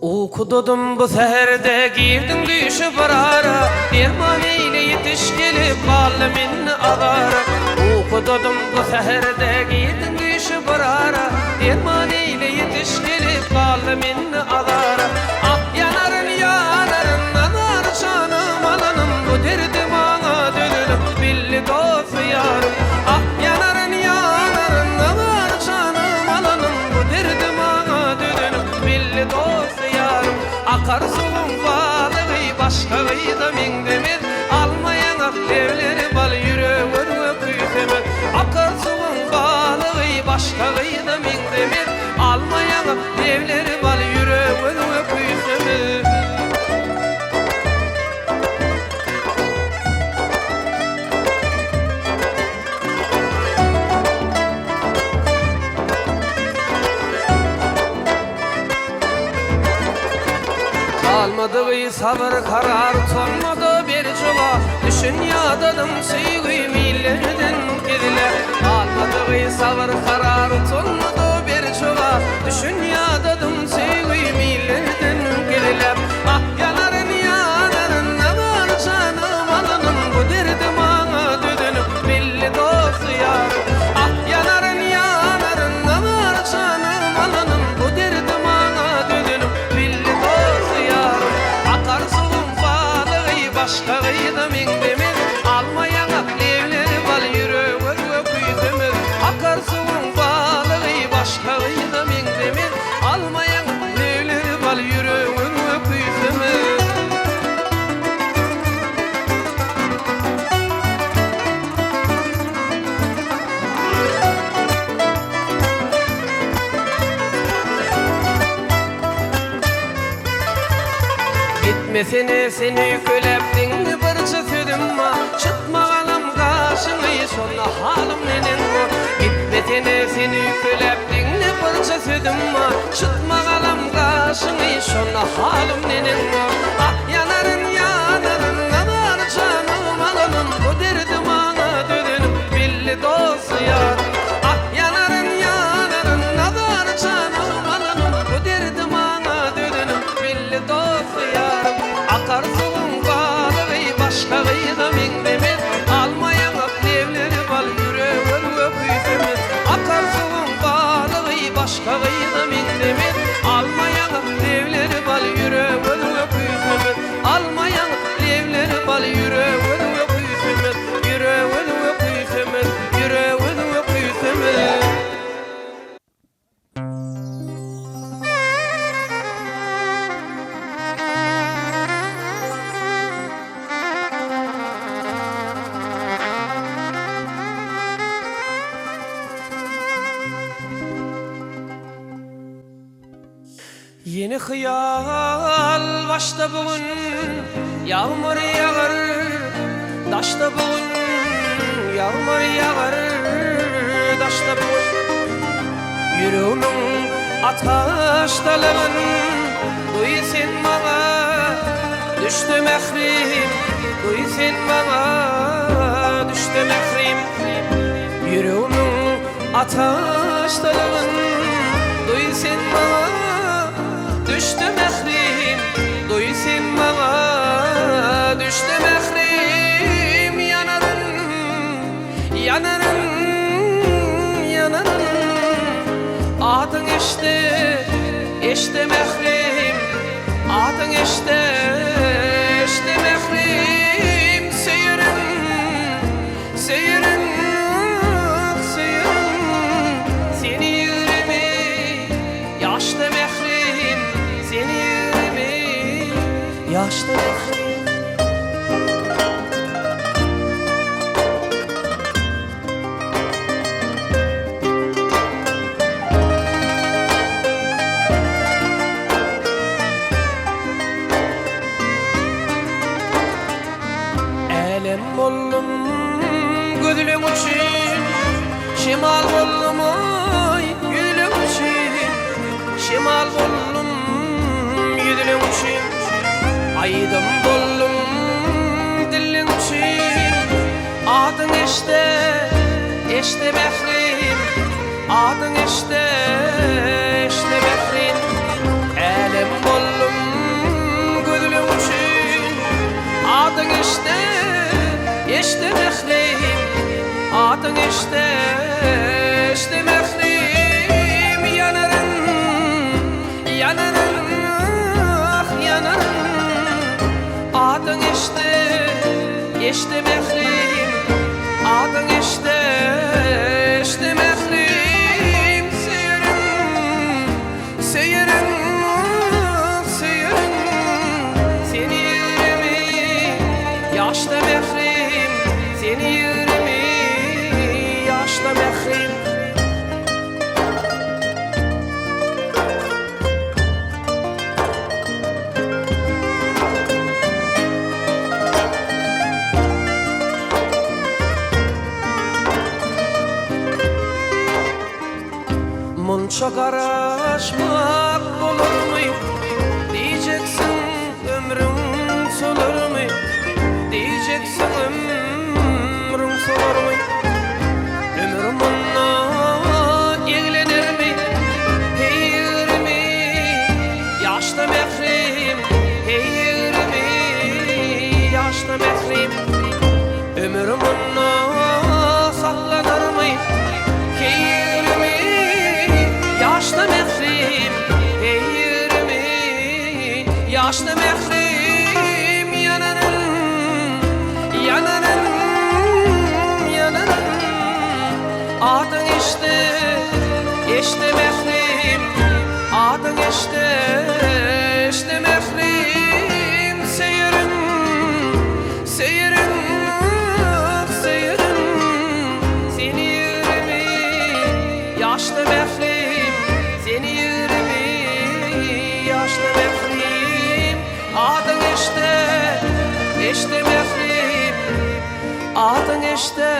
Okudum bu seherde girdim düşüp arara, derman eyle yetiş gelip kalbimin ağara. Okudum bu seherde girdim düşüp arara, derman eyle yetiş gelip kalbimin ağara. Ah yanarın yanarın anar canım alanım, bu derdim bana dönülüm billi dost yarım. Ah yanarın yanarın anar canım alanım, bu derdim bana dönülüm billi dost yarım. Akar suğun balığı başka gıyda min demir, almayan aklevleri bal yüreğin öpüysemez. Akar suğun balığı başka gıyda min demir, almayan aklevleri bal yüreğin öpüysemez. Almadığı sabır karar sonmadı bir çola, düşün yadadım sevgi millerden gidiler. Almadığı sabır karar sonmadı bir çola, düşün yadadım sevgi millerden gidiler. Ah yanarın yanarın anar canım alanım, bu derdim bana dödünüm billi dost yarım. Ah yanarın yanarın anar canım alanım, bu derdim bana dödünüm billi dost yarım. Akar suğun balığı başka gıyda min demir, almayan aklevleri bal yüreğin öpüysemez. Akar suğun balığı başka gıyda min demir, almayan aklevleri bal yüreğin öpüysemez. Gitmesine seni köleptin barça söydüm ma, çıkmagalım karşını sonra halim nenen o. Gitmesine seni köleptin barça söydüm ma, çıkmagalım karşını sonra halim nenen o. Ah yanarın yanarın anar canım alanım, bu derdim bana dödünüm billi dost yarım. Ah yanarın yanarın anar canım alanım, bu derdim bana dödünüm billi dost yarım. Akar suğun balığı başka gıyda min demir, almayan aklevleri bal yüreğin öpüysemez. Akar suğun balığı başka gıyda min demir, almayan aklevleri bal yüreğin öpüysemez. Almayan aklevleri bal yüreğin öpüysemez. Yüreğin öpüysemez, yüreğin öpüysemez. Yeni hıyal başta bugün, yağmur yağar daşta bugün, yağmur yağar daşta bugün. Yüreğimin ataştalığın, duy sen bana düştü mehrim, duy sen bana düştü mehrim. Yüreğimin ataştalığın, duy sen bana düştü mehrim, duy sen bana düştü mehrim. Yanarın, yanarın, yanarın, adın işte mehrim, adın işte mehrim. Seyirin, seyirin, seyirin, seni yüreğimi yaşlı mehrim, seni yüreğimi yaşlı mehrim. Elem oldum gözlüm için, şimal oldum ay yüzlüm için, şimal oldum yüzlüm için, aydın oldum dilim için. Adın işte mehrim, adın işte mehrim. Elem oldum işte mehrim yanarım yanarım ah yanarım adın işte mehrim adın işte mehrim seyerim seni yürümi yaşta mehrim seni yürümi yaşta mehrim Munça garaşmak olur mu? Diyeceksin ömrüm solur mu? Diyeceksin ömrüm solur mu? Ömrüm onunla ilgilenir mi? Heyir mi? Yaşta mehrim heyir mi? Yaşta mehrim ömrüm onunla saklanır mı? Heyir mi? Yaşta mehrim heyir mi? Yaşta mehrim yanarım yanarım yanarım adın işte mehrim adın işte mehrim seyerim seni yürümi yaşta mehrim seni yürümi yaşta mehrim adın işte mehrim adın işte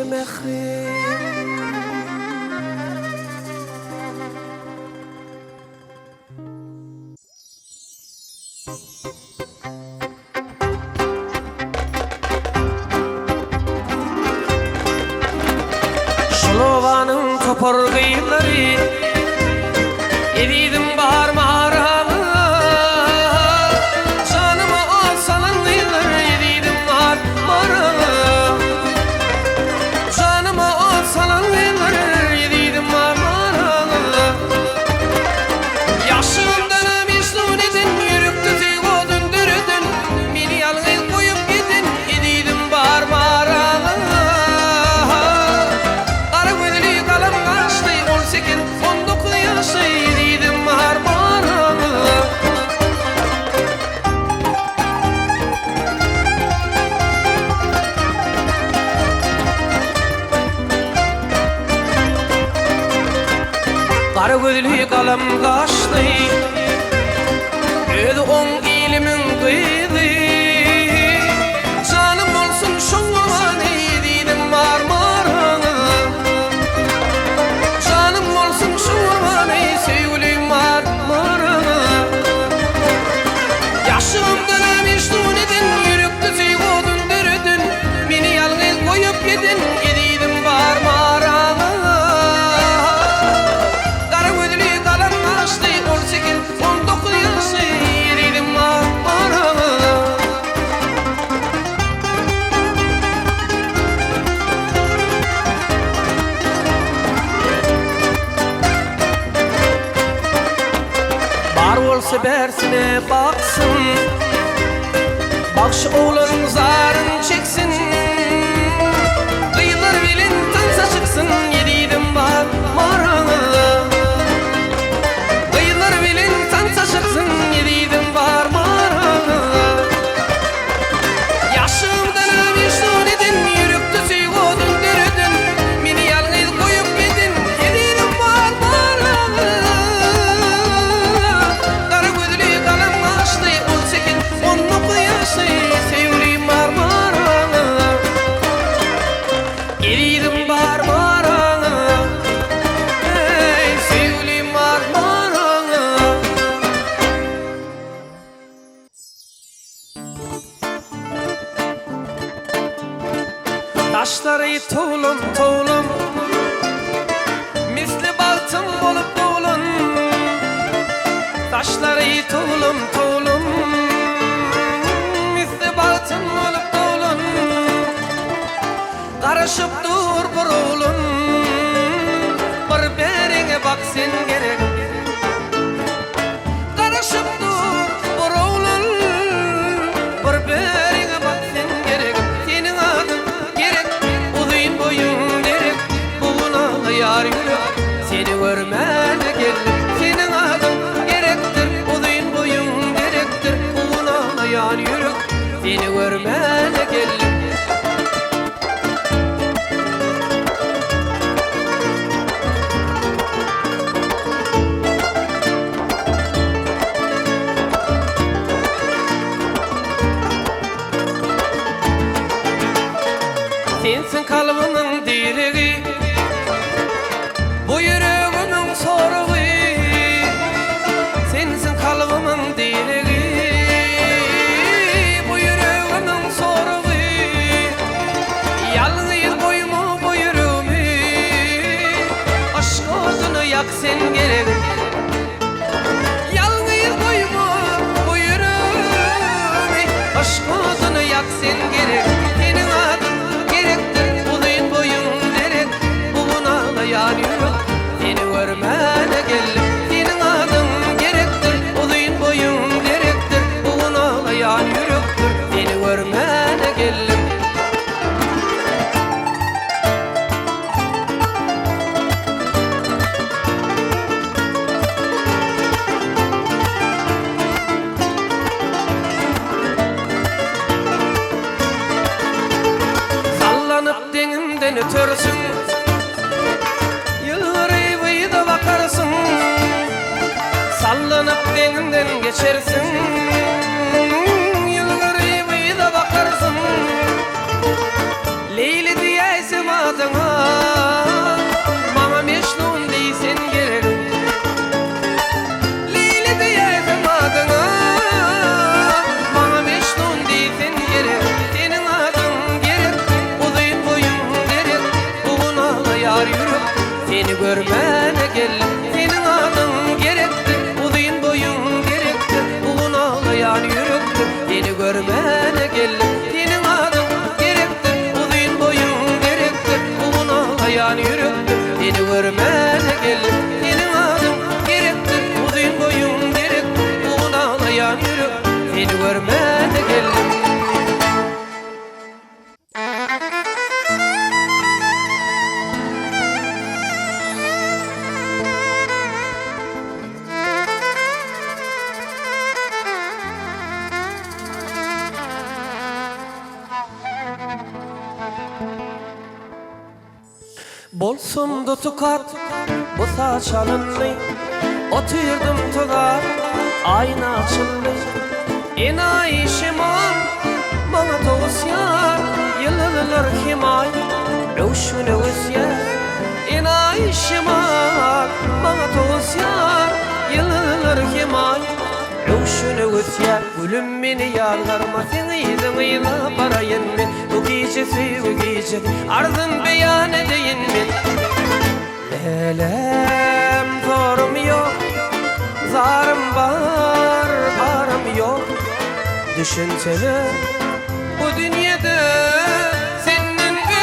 mehrim Şolovanın topor kıyıları Evidim bahar mağaralı Canıma alsalan kıyıları Evidim bahar mağaralı Canıma alsalan kıyıları Evidim bahar mağaralı Yaşımdan mecnun edin Yürüktü teygo döndürüdün Beni yalnız koyup gidin Evidim bahar mağaralı Kara gözlü kalem kaçtı Ödü on ilimin kıydı Canım olsun şoğlanı Dedim marmaranı Canım olsun şoğlanı Sevgilim marmaranı Yaşımdan mecnun edin Yürüktü sevgo döndürüdün Beni yalnız koyup gidin Dedim marmaranı Olsa bersine baksın Bakşı oğlanın zarın çeksin Kıyılar bilin tansa çıksın Yediydim bahar mağaralı Kıyılar bilin tansa çıksın Yediydim bahar mağaralı Yaşımdan mecnun edin Yürüktü sevgo döndürüdün Beni yalnız koyup gidin Yediydim bahar mağaralı Sevgilim marmaranı yar yürek seni görmene geldim. Senin adın gerektir, uzun boyun gerektir. Buna yar yürek seni görmene geldim. Sensin kalbinin direği, bu yüreğimin soruğu. Sensin kalbinin direği, bu yüreğimin soruğu. Yalnız koyma bu yüreğimi, aşk odunu yak sen gerek. Yalnız koyma bu yüreğimi, aşk odunu yak sen gerek. Senin adın uzun boyun derek, buguna yar yürek seni görmene geldim. Senin adın gerektir, uzun boyun derektir. Buguna yar yürektir seni görmene geldim. Denimden ötürsün, yılları boyu da bakarsın. Sallanıp denimden geçersin, yılları boyu da bakarsın. Leyli diyeysim adına, bana Mecnun deysen gerek. Leyli diyeysim adına, bana Mecnun deysen gerek. Senin adın gerek, yar yürek seni görmene geldim. Senin adın gerektir, uzun boyun gerektir. Buguna yar yürektir seni görmene geldim. Senin adın gerektir, uzun boyun gerektir. Buguna yar yürektir seni görmene geldim. Senin adın gerektir, uzun boyun gerektir. Buguna yar yürektir seni görmene geldim. Bolsun da tukat bu saçalınlı, oturdum tugar ayna açıldı. Enayi şimal bana toğusyar, yıllar himay rövşüne özyar. Enayi şimal bana toğusyar, yıllar himay rövşüne özyar. Gülüm beni yalvarma sen iyiliğine barayın men. Bu gece bu gece arzın beyan edeyim men. Lelem zorum yok, zarım var, arım yok. Düşünsene bu dünyada senin gibi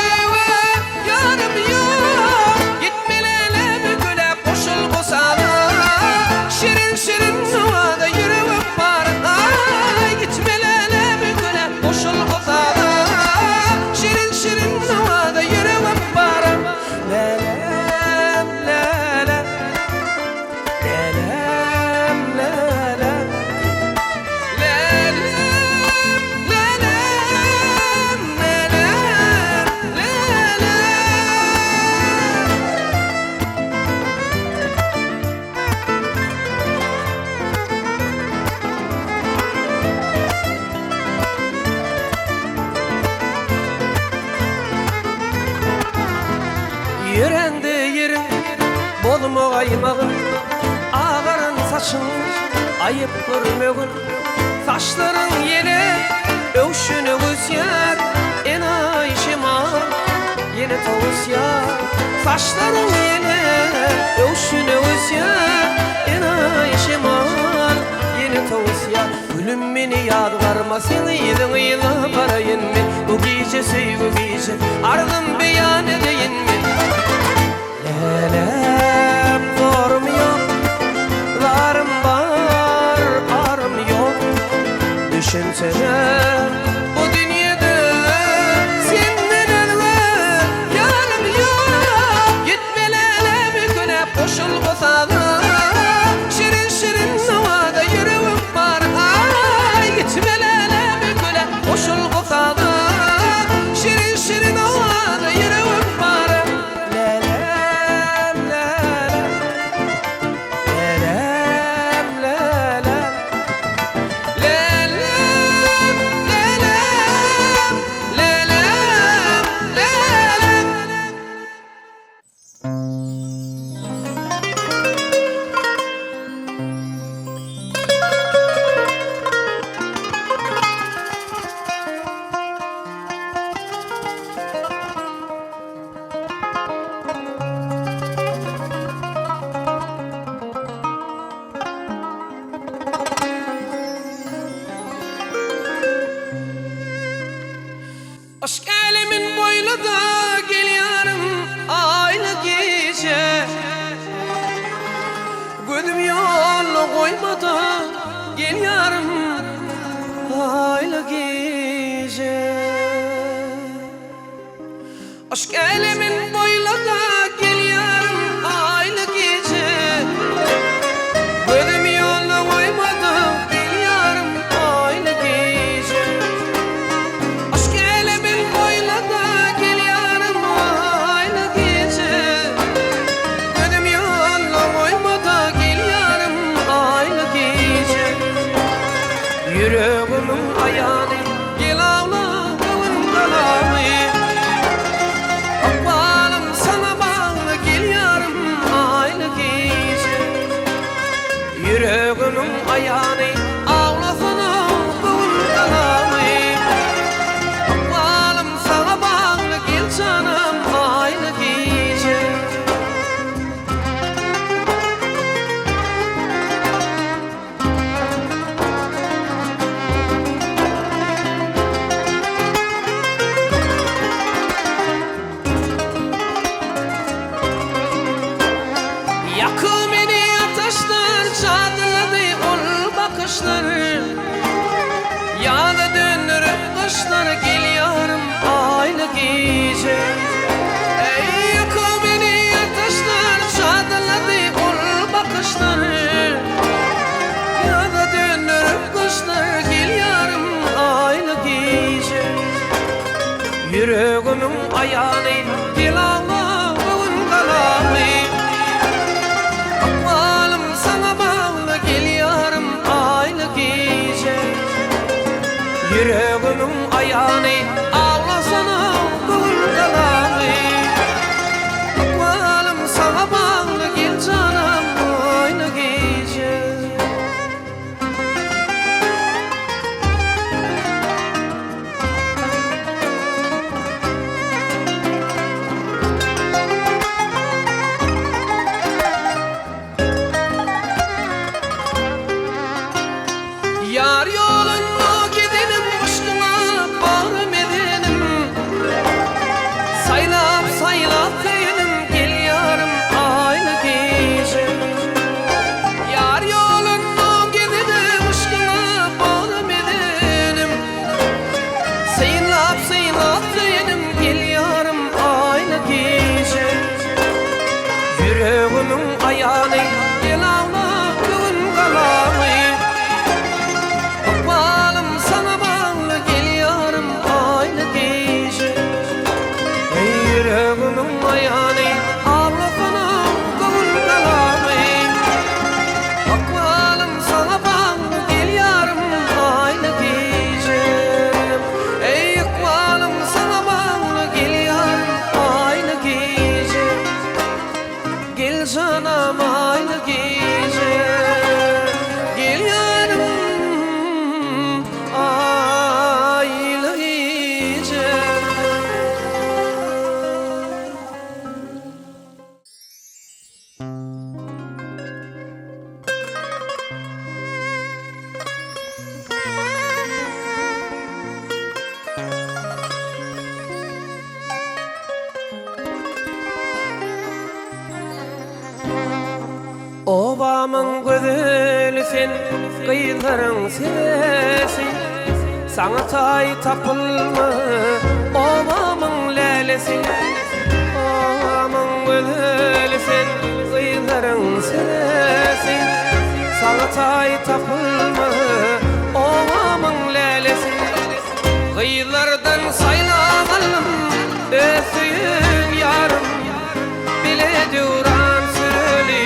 yarım yok. Gitmelele büküle koşul bu sana, şirin şirin suvada yürüyüp var. Gitmelele büküle koşul bu sana, şirin şirin suvada yürüyüp var. Lelem lelem, lelem lelem, lelem lelem, lelem lelem. Yüreğinde yerin bolma kaymağın, ağaran saçın ayıp görmegin. Saçların yine övşüne özyar, enayi şimal yine toğusyar. Saçların yine övşüne özyar, enayi şimal yine toğusyar. Gülüm beni yadvarma sen iyiliğine barayın men. Bu gece bu gece ardın beyan edeyim men. Lelem zorum yok, zarım var, arım yok. Düşünsene bu dünyada senden elve yarım yok. Gitmelele koşulmasa da şirin şirin havada yüreğim var. Ay gitmelere bir köle koşulmasa da şirin şirin havada yüreğim var. Lelem lelem lelem lelem lelem lelem lelem lelem. Aşk elimin boyladı gel yarım aylı gece. Gözüm yolunu koymadı gel yarım aylı gece. Aşk elimin boyladı gel yarım aylı gece. Gözüm yolunu koymadı gel yarım aylı gece. Aşk elimin boyladı gel yarım aylı gece. Gözüm yolunu koymadı gel yarım aylı gece. Yüreğimin ayağını gel ağla kavun kalamı. Akbalım sana bağlı gel yarım aylı gece. Yüreğimin ayağını ağlasana kavun kalamı. Akbalım sana bağlı gel canım aylı gece. Yakı beni ateşler çağırdı ol bakışları. Yana döndürüp kışlar gel yarım aylı gece. Ey yakı beni ateşler çağırdı ol bakışları. Yana döndürüp kışlar gel yarım aylı gece. Yüreğimin ayağını gel ağla kavun kalamı. Akbalım sana bağlı gel yarım aylı gece. Yüreğimin ayağını ağlasana kavun kalamı. Akbalım sana bağlı gel canım aylı gece. Yar yolunda gidelim aşkına bağrım edelim. Saylap saylap köyünüm gel yarım aylı gece. Yar yolunda gidelim aşkına bağrım edelim. Saylap saylap köyünüm gel yarım aylı gece. Yüreğimin ayağını gel ağla kavun kalamı. Akbalım sana bağlı gel yarım aylı gece. Ey yüreğimin ayağını ağlasana kavun kalamı. Akbalım sana bağlı gel yarım aylı gece. Ey akbalım sana bağlı gel yarım aylı gece. Gel canım aylı gece. Gel yarım aylı gece. Obamın gözülü sen, kıyıların sesi. Sana tay tapılma, obamın lelesi. Obamın gözülü sen, kıyıların atay tapılma ovamın lelesi. Kıyılardan saylamalım ösüyün yarım, bile duran süreli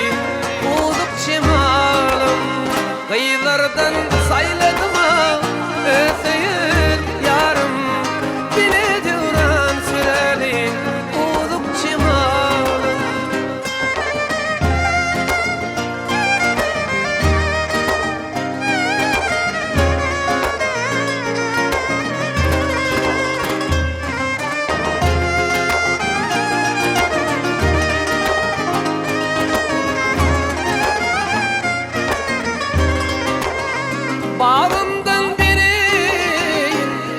uzup çimalım. Kıyılardan sayladım ösüyün yarım, bile duran süreli uzup çimalım. Bağımdan biri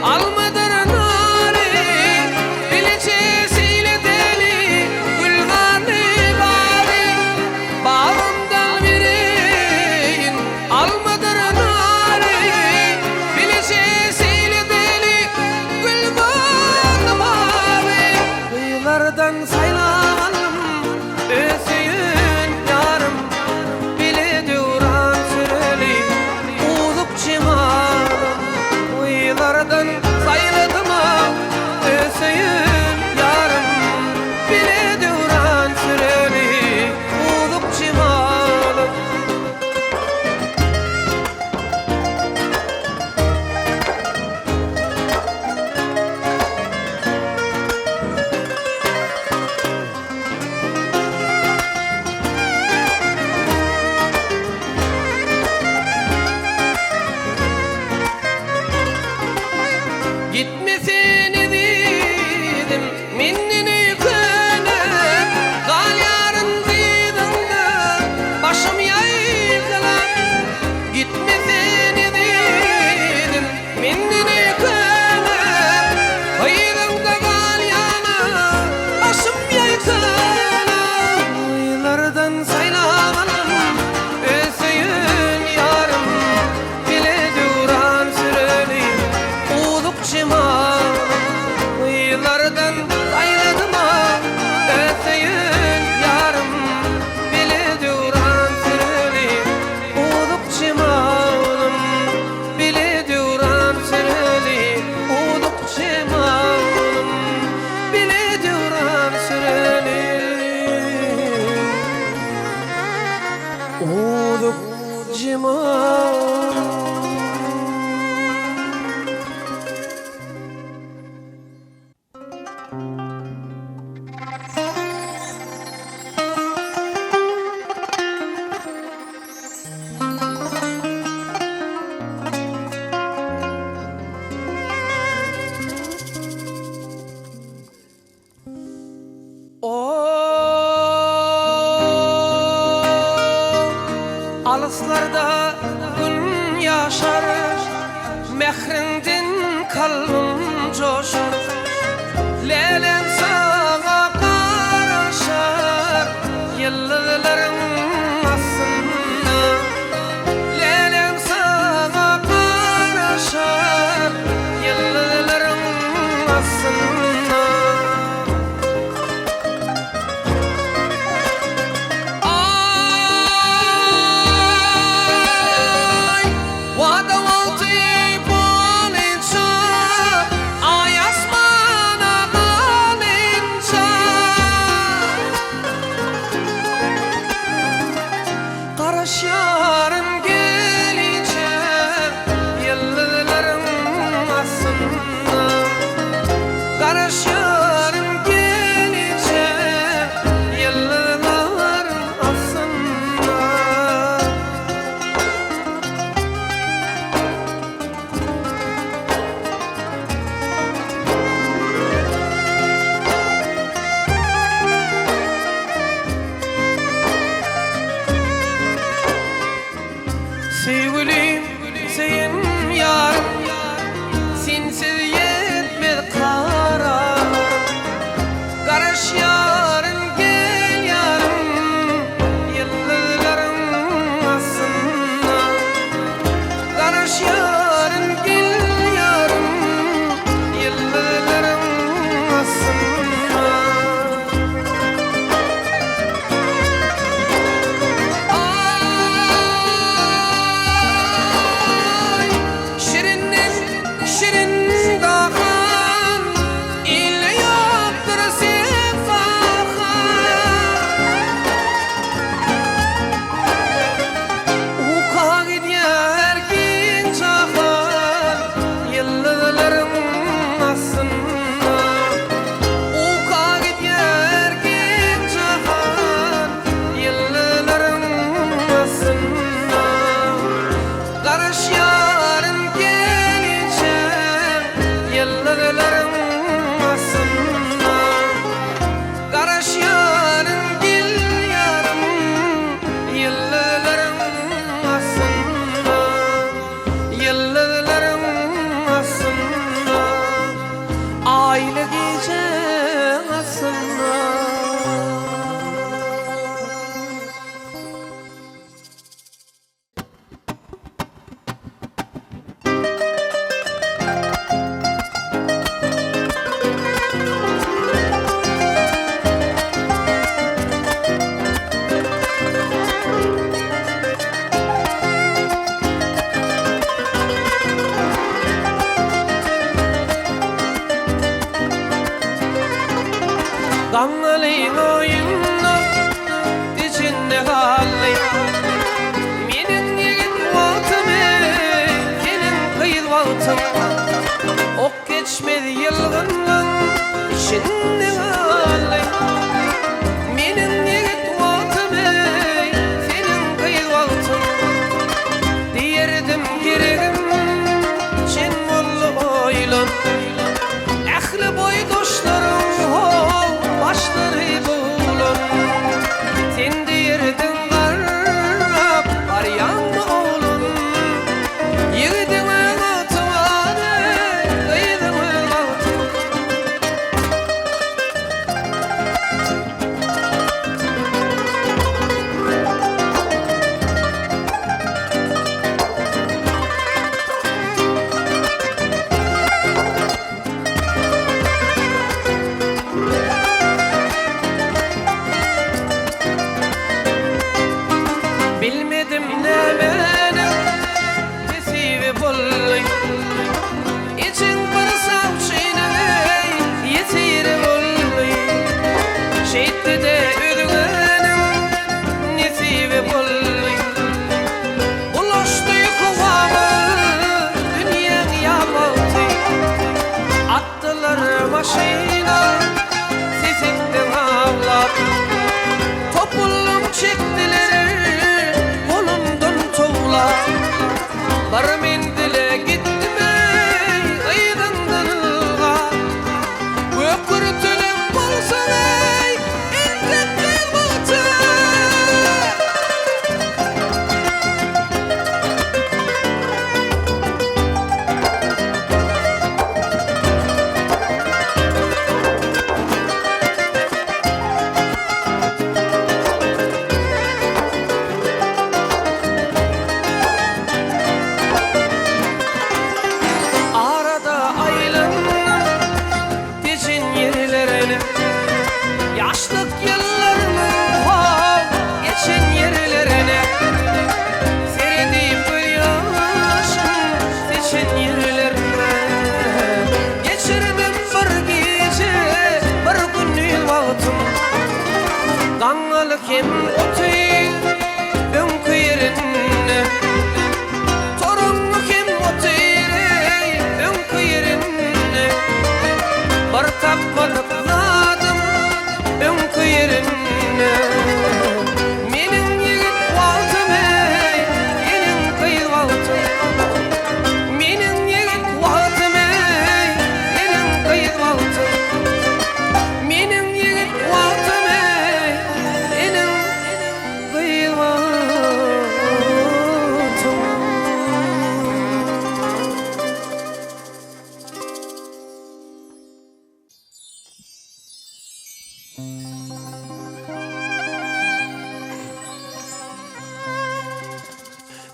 almadır nari, bilecesiyle deli gülgani bari. Bağımdan biri almadır nari, bilecesiyle deli gülgani bari. Kıyılardan saylanalım ösüyün yarım, bile duran süreli çimalım. Kıyılardan sayladım ösüyün yarım, bile duran süreli ulup çimalım. Gitmesin dedim minnini könüp, gal yarın zidinde başım yayıkılan. Gitmesin dedim minnini könüp, kıyılımda gal yana başım yayıkılan. Kıyılardan saylamalım ösüyün yarım, bile duran süreli ulup çimalım. Kıyılardan sayladım ösüyün yarım, bile duran süreli ulup çimalım, bile duran süreli ulup çimalım, bile duran süreli ulup çimalım. Alıslarda gün yaşar, mehrinden kalbim coşar. Leylen sağa karaşar, yıllarım aslında. Leylen sağa karaşar, yıllarım aslında. Karaşarım gelince yıllarım aslında. Karaşarım gelince yıllarım aslında.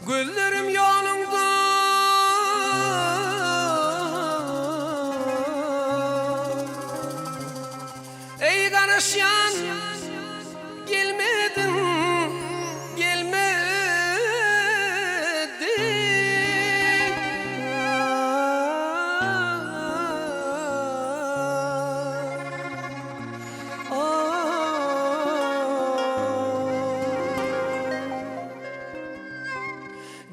Gözlerim yolunda ey karışan gelmedin gelmedin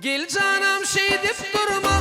Gel canım şey dip durma